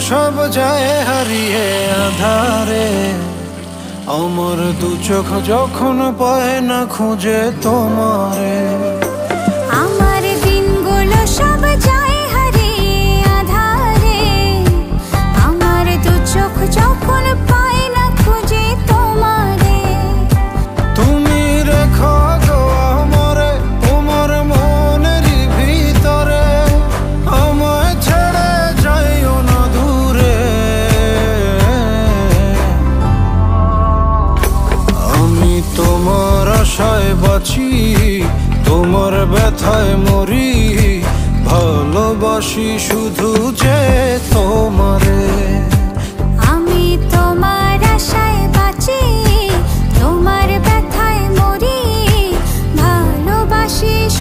সব যায় হারিয়ে আধারে। আমার দু চোখ যখন পায় না খুঁজে তোমারে। আমার দিনগুলো সব যায় হারিয়ে আধারে। আমার দু চোখ যখন পায় না খুঁজে তোমারে। তুমি রেখো গো আমারে তোমার মনের ভিতরে, আমায় ছেড়ে যাইও না দূরে। আমি তোমার আশায় বাঁচি, তোমার ব্যথায় মরি, ভালোবাসি শুধু যে তোমারে।